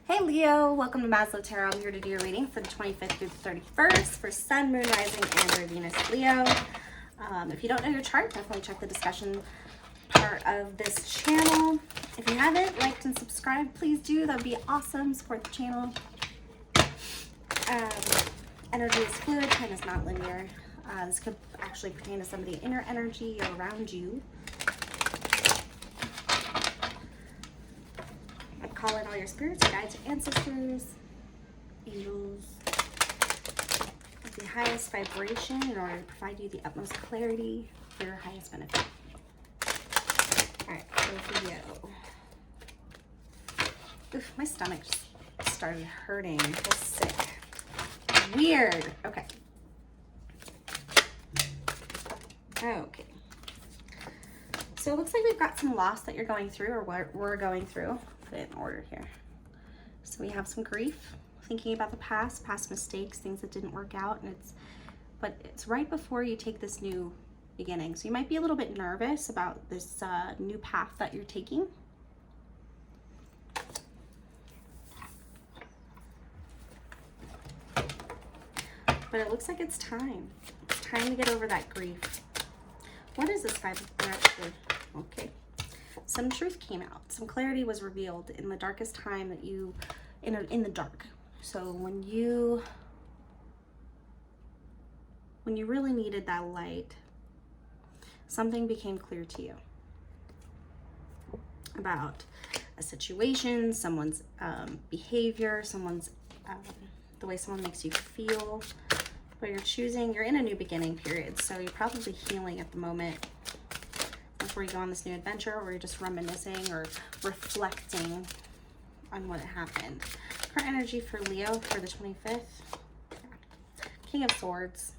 Hey Leo, welcome to Maslow Tarot. I'm here to do your reading for the 25th through the 31st for Sun, Moon, Rising, and your Venus Leo. If you don't know your chart, definitely check the discussion part of this channel. If you haven't liked and subscribed, please do. That would be awesome. Support the channel. Energy is fluid. Time is not linear. This could actually pertain to somebody in your energy or around you. Call in all your spirits, your guides, your ancestors, angels, at the highest vibration in order to provide you the utmost clarity for your highest benefit. All right, so for you. Oof, my stomach just started hurting. I feel sick. Weird. Okay. Okay. So it looks like we've got some loss that you're going through, or we're going through. Put it in order here. So we have some grief, thinking about the past mistakes, things that didn't work out, and it's right before you take this new beginning. So you might be a little bit nervous about this new path that you're taking. But it looks like it's time. It's time to get over that grief. What is this Five of Pentacles? Okay. Some truth came out. Some clarity was revealed in the darkest time that you, in the dark. So when you really needed that light, something became clear to you about a situation, someone's behavior, someone's the way someone makes you feel. But you're in a new beginning period, so you're probably healing at the moment before you go on this new adventure, or you're just reminiscing or reflecting on what happened. Current energy for Leo for the 25th. King of Swords.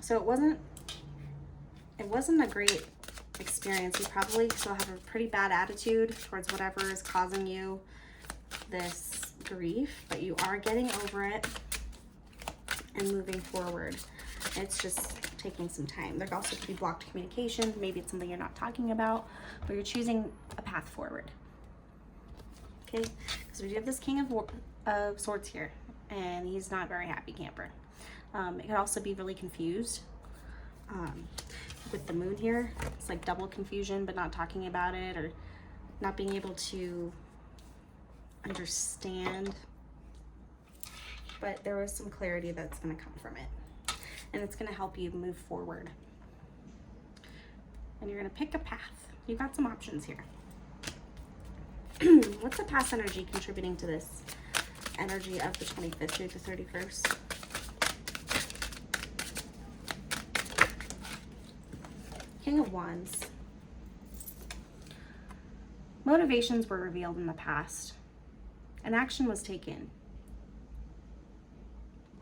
So it wasn't a great experience. You probably still have a pretty bad attitude towards whatever is causing you this grief, but you are getting over it and moving forward. It's just taking some time. There also could be blocked communication. Maybe it's something you're not talking about, but you're choosing a path forward. Okay, because we do have this King of Swords here, and he's not very happy camper. It could also be really confused with the moon here. It's like double confusion, but not talking about it, or not being able to understand. But there was some clarity that's going to come from it. And it's going to help you move forward. And you're going to pick a path. You've got some options here. What's the past energy contributing to this energy of the 25th through the 31st? King of Wands. Motivations were revealed in the past. And action was taken.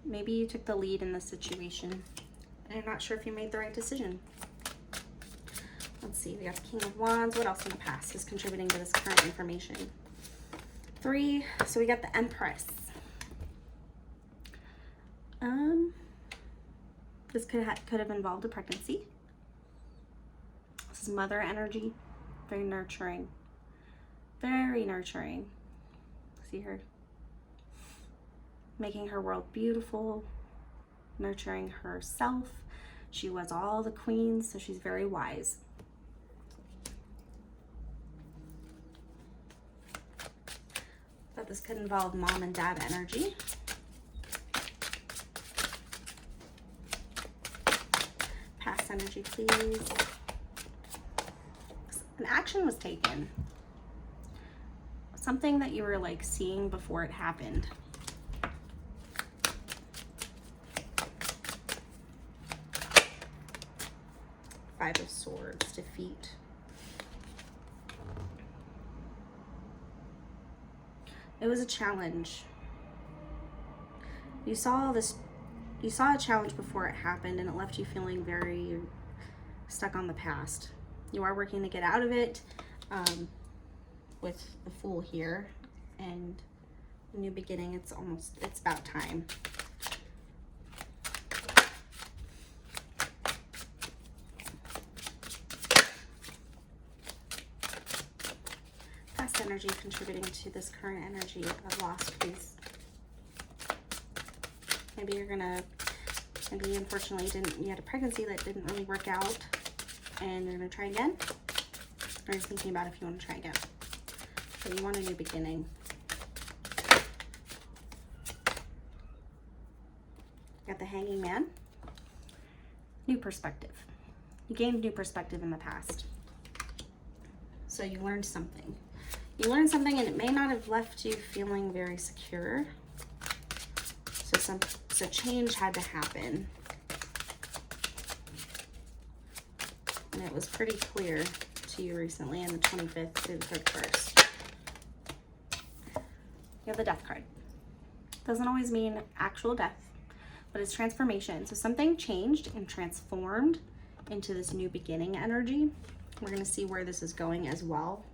Maybe you took the lead in this situation, and I'm not sure if you made the right decision. Let's see, we got the King of Wands. What else in the past is contributing to this current information? 3, so we got the Empress. This could have involved a pregnancy. This is mother energy, very nurturing, very nurturing. See her? Making her world beautiful, nurturing herself. She was all the queens, so she's very wise. But this could involve mom and dad energy. Past energy, please. An action was taken. Something that you were like seeing before it happened. Five of Swords, defeat. It was a challenge. You saw a challenge before it happened, and it left you feeling very stuck on the past. You are working to get out of it with the Fool here, and a new beginning. It's about time. energy contributing to this current energy of loss, please? Maybe you're gonna, maybe unfortunately you had a pregnancy that didn't really work out and you're gonna try again. Or you're thinking about if you want to try again. So you want a new beginning. Got the Hanging Man. New perspective. You gained new perspective in the past. So you learned something. You learned something and it may not have left you feeling very secure. So change had to happen. And it was pretty clear to you recently in the 25th through the 31st. You have the Death card. Doesn't always mean actual death, but it's transformation. So something changed and transformed into this new beginning energy. We're going to see where this is going as well.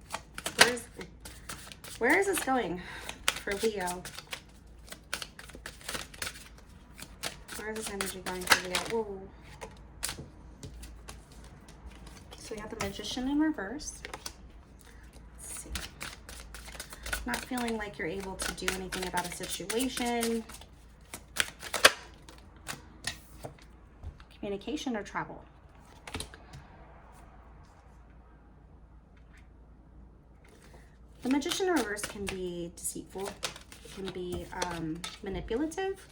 Where is this going for Leo? Where is this energy going for Leo? Whoa. So we got the Magician in reverse. Let's see. Not feeling like you're able to do anything about a situation. Communication or travel. The Magician in reverse can be deceitful. It can be manipulative.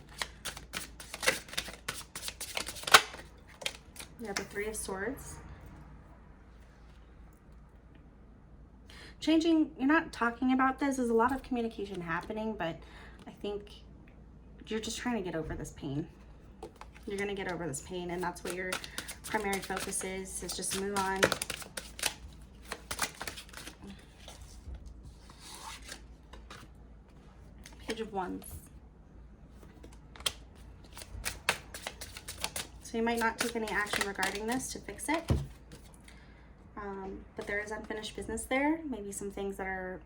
We have the Three of Swords. Changing, you're not talking about this. There's a lot of communication happening, but I think you're just trying to get over this pain. You're going to get over this pain, and that's what your primary focus is just move on. Page of Wands. So you might not take any action regarding this to fix it. But there is unfinished business there. Maybe some things that are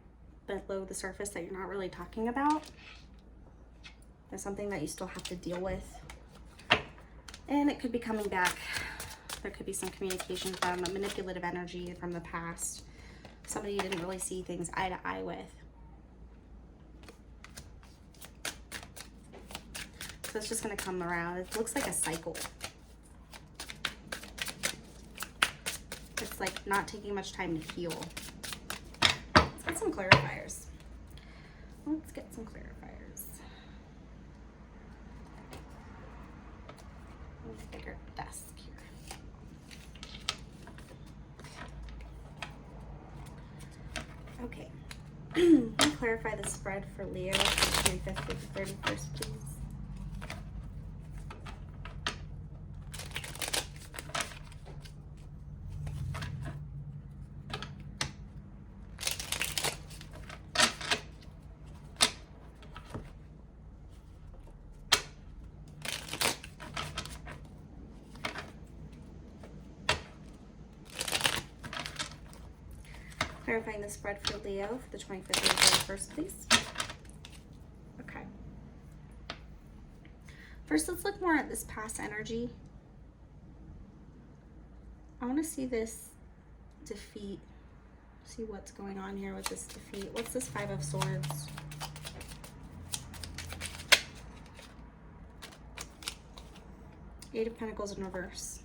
below the surface that you're not really talking about. There's something that you still have to deal with. And it could be coming back. There could be some communication from a manipulative energy from the past. Somebody you didn't really see things eye to eye with. So it's just going to come around. It looks like a cycle. It's like not taking much time to heal. Let's get some clarifiers. Let's get some clarifiers. Let's bigger desk here. Okay. Can you clarify the spread for Leo from 25th to the 31st, please? Clarifying the spread for Leo for the 25th and 31st, please. Okay. First, let's look more at this past energy. I want to see this defeat. See what's going on here with this defeat. What's this Five of Swords? Eight of Pentacles in reverse.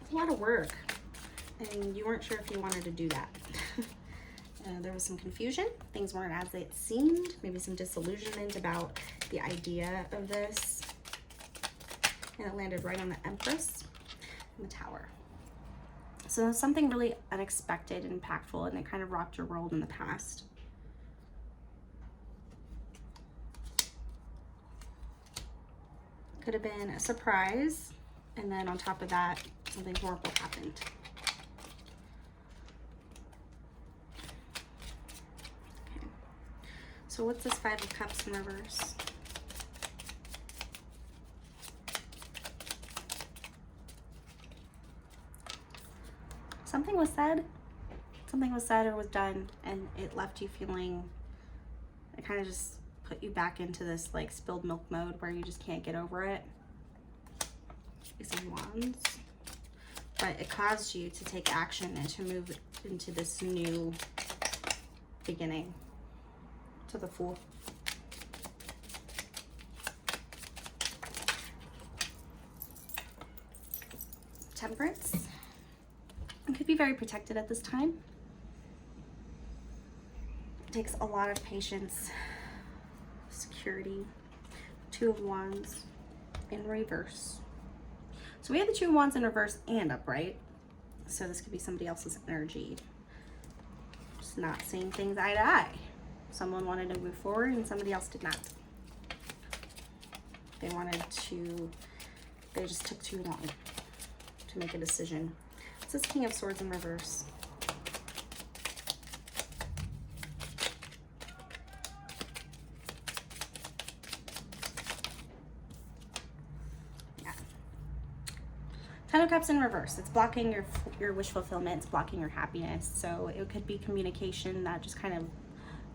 It's a lot of work. And you weren't sure if you wanted to do that. There was some confusion. Things weren't as it seemed. Maybe some disillusionment about the idea of this. And it landed right on the Empress and the Tower. So something really unexpected and impactful, and it kind of rocked your world in the past. Could have been a surprise, and then on top of that, something horrible happened. So what's this Five of Cups in reverse? Something was said or was done, and it left you feeling, it kind of just put you back into this like spilled milk mode where you just can't get over it. Ace of Wands. But it caused you to take action and to move into this new beginning. To the Fool. Temperance. It could be very protected at this time. It takes a lot of patience, security. Two of Wands in reverse. So we have the Two of Wands in reverse and upright. So this could be somebody else's energy. Just not seeing things eye to eye. Someone wanted to move forward and somebody else did not. They just took too long to make a decision. This is King of Swords in reverse. Yeah. Ten of Cups in reverse. It's blocking your wish fulfillment. It's blocking your happiness. So it could be communication that just kind of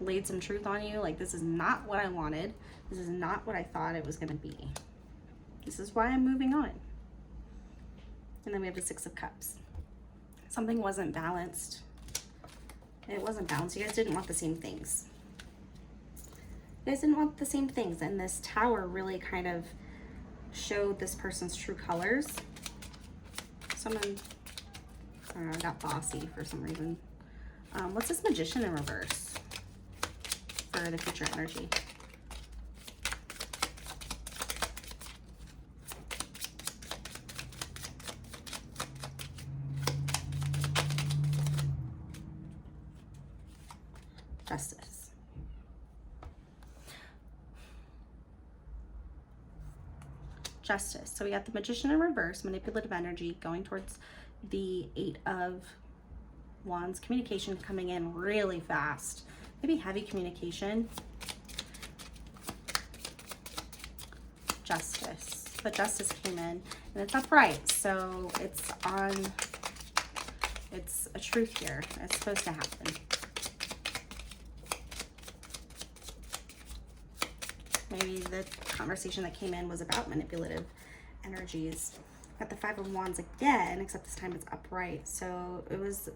laid some truth on you. Like, this is not what I wanted. This is not what I thought it was going to be. This is why I'm moving on. And then we have the Six of Cups. Something wasn't balanced. It wasn't balanced. You guys didn't want the same things. You guys didn't want the same things. And this Tower really kind of showed this person's true colors. Someone, I don't know, got bossy for some reason. What's this Magician in reverse for the future energy? Justice. Justice. So we got the Magician in reverse, manipulative energy, going towards the Eight of Wands. Communication coming in really fast. Maybe heavy communication. Justice. But Justice came in and it's upright. So it's a truth here. It's supposed to happen. Maybe the conversation that came in was about manipulative energies. Got the Five of Wands again, except this time it's upright. So it was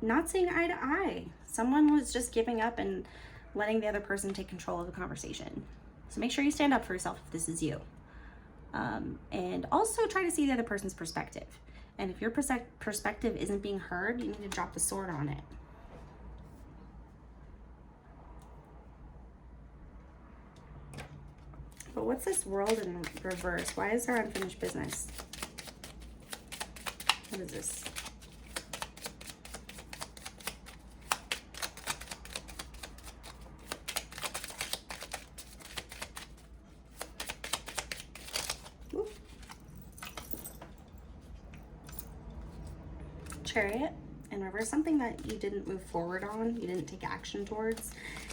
not seeing eye to eye. Someone was just giving up and letting the other person take control of the conversation. So make sure you stand up for yourself if this is you. And also try to see the other person's perspective. And if your perspective isn't being heard, you need to drop the sword on it. But what's this World in reverse? Why is there unfinished business? What is this? Ooh. Chariot in reverse. Something that you didn't move forward on. You didn't take action towards.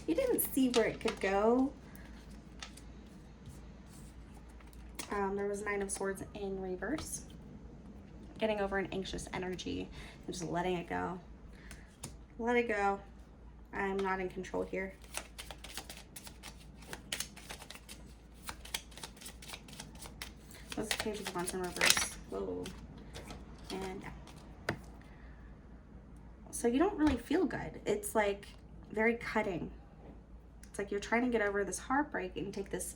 You didn't see where it could go. There was Nine of Swords in reverse. Getting over an anxious energy and just letting it go. Let it go. I'm not in control here. Let's Page of Wands in reverse. Whoa. And yeah. So you don't really feel good. It's like very cutting. It's like you're trying to get over this heartbreak and take this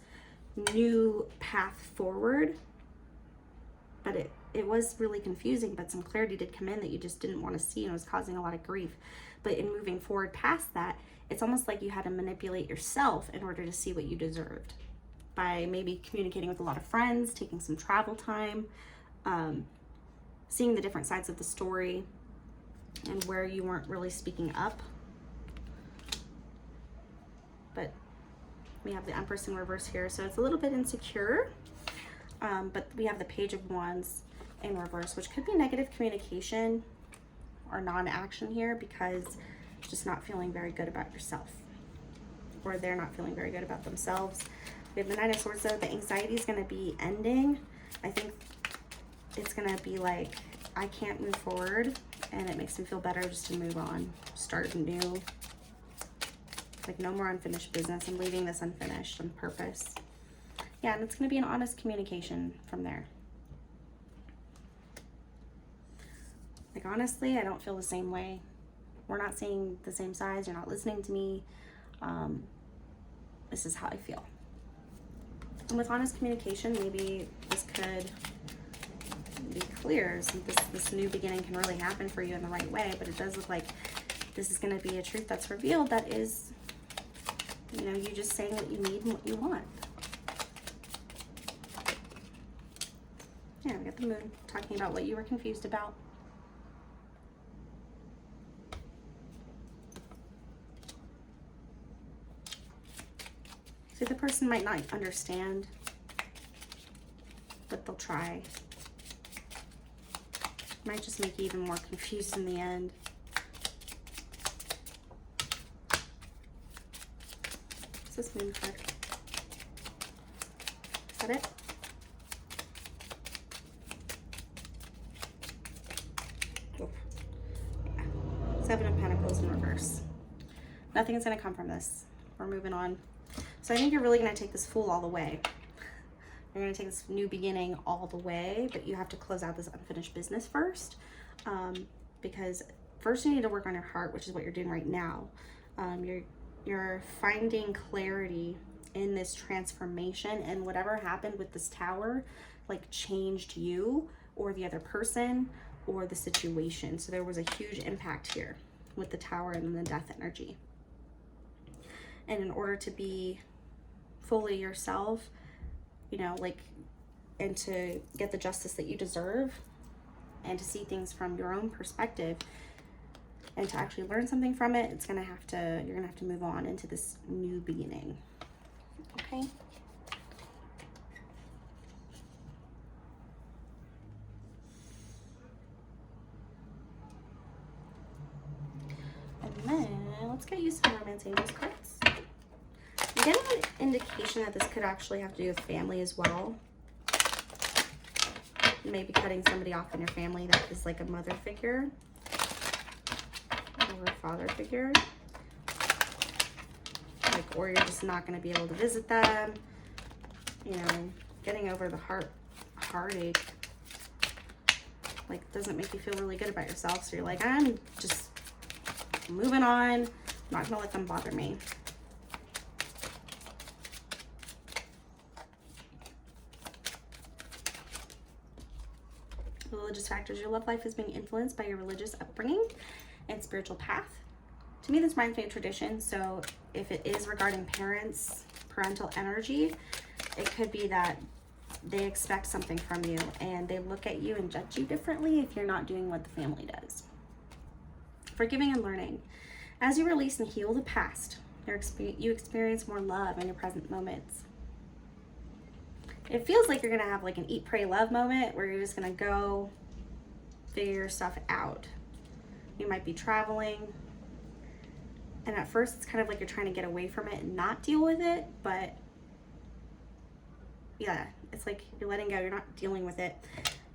new path forward, but it was really confusing, but some clarity did come in that you just didn't want to see and it was causing a lot of grief. But in moving forward past that, it's almost like you had to manipulate yourself in order to see what you deserved by maybe communicating with a lot of friends, taking some travel time, seeing the different sides of the story and where you weren't really speaking up. But we have the Empress in reverse here, so it's a little bit insecure. But we have the Page of Wands in reverse, which could be negative communication or non-action here because just not feeling very good about yourself, or they're not feeling very good about themselves. We have the Nine of Swords, though. The anxiety is going to be ending. I think it's going to be like, I can't move forward, and it makes me feel better just to move on, start new. Like, no more unfinished business. I'm leaving this unfinished on purpose. Yeah, and it's going to be an honest communication from there. Like, honestly, I don't feel the same way we're not seeing the same sides, you're not listening to me. This is how I feel. And with honest communication, maybe this could be clear, so this new beginning can really happen for you in the right way. But it does look like this is going to be a truth that's revealed that is, you know, you just saying what you need and what you want. Yeah, we got the moon talking about what you were confused about. So the person might not understand, but they'll try. Might just make you even more confused in the end. What's this moon card? Is that it? Oh. Yeah. Seven of Pentacles in reverse. Nothing's going to come from this. We're moving on. So I think you're really going to take this Fool all the way. You're going to take this new beginning all the way, but you have to close out this unfinished business first, because first you need to work on your heart, which is what you're doing right now. You're finding clarity in this transformation, and whatever happened with this Tower, like, changed you or the other person or the situation. So there was a huge impact here with the Tower and the Death energy. And in order to be fully yourself, you know, like, and to get the justice that you deserve and to see things from your own perspective and to actually learn something from it, you're gonna have to move on into this new beginning. Okay? And then let's get you some Romance Angels cards. I'm getting an indication that this could actually have to do with family as well. Maybe cutting somebody off in your family that is like a mother figure or a father figure. Like, or you're just not going to be able to visit them. You know, getting over the heartache, like, doesn't make you feel really good about yourself. So you're like, I'm just moving on. I'm not going to let them bother me. Religious factors. Your love life is being influenced by your religious upbringing and spiritual path. To me, this reminds me of tradition. So if it is regarding parents, parental energy, it could be that they expect something from you and they look at you and judge you differently if you're not doing what the family does. Forgiving and learning. As you release and heal the past, you experience more love in your present moments. It feels like you're going to have like an eat, pray, love moment where you're just going to go figure your stuff out. You might be traveling, and at first it's kind of like you're trying to get away from it and not deal with it, but yeah, it's like you're letting go, you're not dealing with it.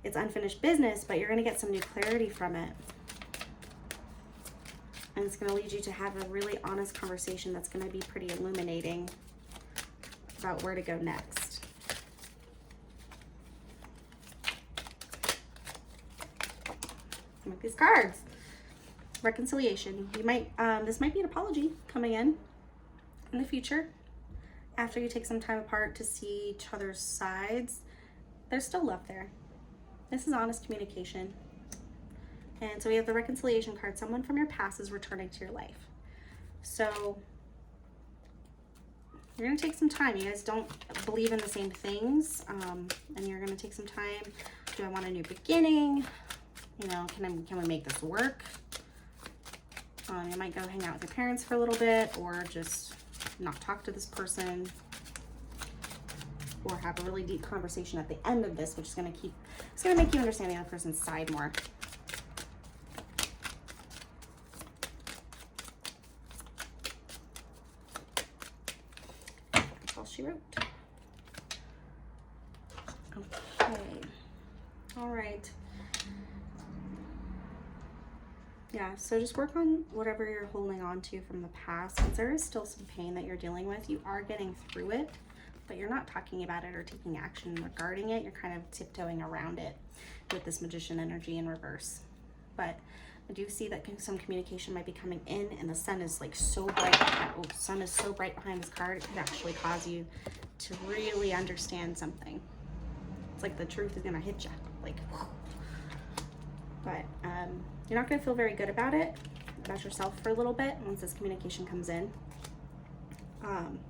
It's unfinished business, but you're going to get some new clarity from it. And it's going to lead you to have a really honest conversation that's going to be pretty illuminating about where to go next. Like these cards. Reconciliation. You might this might be an apology coming in the future after you take some time apart to see each other's sides. There's still love there. This is honest communication. And so we have the reconciliation card. Someone from your past is returning to your life. So you're going to take some time. You guys don't believe in the same things, and you're going to take some time. Do I want a new beginning? You know, can we make this work? You might go hang out with your parents for a little bit, or just not talk to this person, or have a really deep conversation at the end of this, which is it's gonna make you understand the other person's side more. That's all she wrote. Okay. All right. Yeah, so just work on whatever you're holding on to from the past, because there is still some pain that you're dealing with. You are getting through it, but you're not talking about it or taking action regarding it. You're kind of tiptoeing around it with this Magician energy in reverse. But I do see that some communication might be coming in, and the sun is like so bright. Oh, sun is so bright behind this card, it could actually cause you to really understand something. It's like the truth is gonna hit you, like, but you're not gonna feel very good about yourself for a little bit once this communication comes in.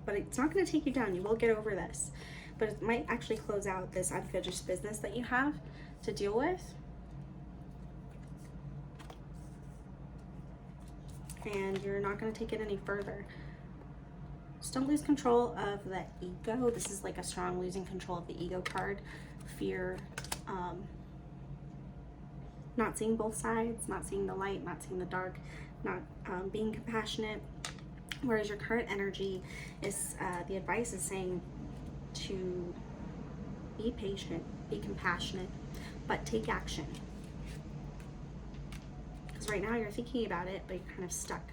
But it's not gonna take you down. You will get over this, but it might actually close out this unfinished business that you have to deal with. And you're not going to take it any further. Just don't lose control of the ego. This is like a strong losing control of the ego card. Fear, not seeing both sides, not seeing the light, not seeing the dark, not being compassionate. Whereas your current energy is, the advice is saying to be patient, be compassionate, but take action. Because right now you're thinking about it, but you're kind of stuck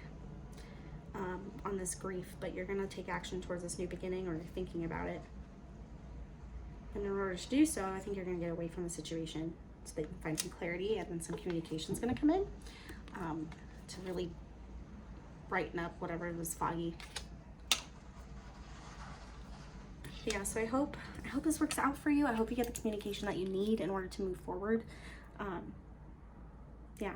on this grief, but you're going to take action towards this new beginning, or you're thinking about it. And in order to do so, I think you're going to get away from the situation so that you can find some clarity, and then some communication is going to come in to really brighten up whatever was foggy. Yeah, so I hope this works out for you. I hope you get the communication that you need in order to move forward. Yeah.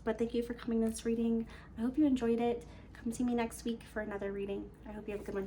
But thank you for coming to this reading. I hope you enjoyed it. Come see me next week for another reading. I hope you have a good one.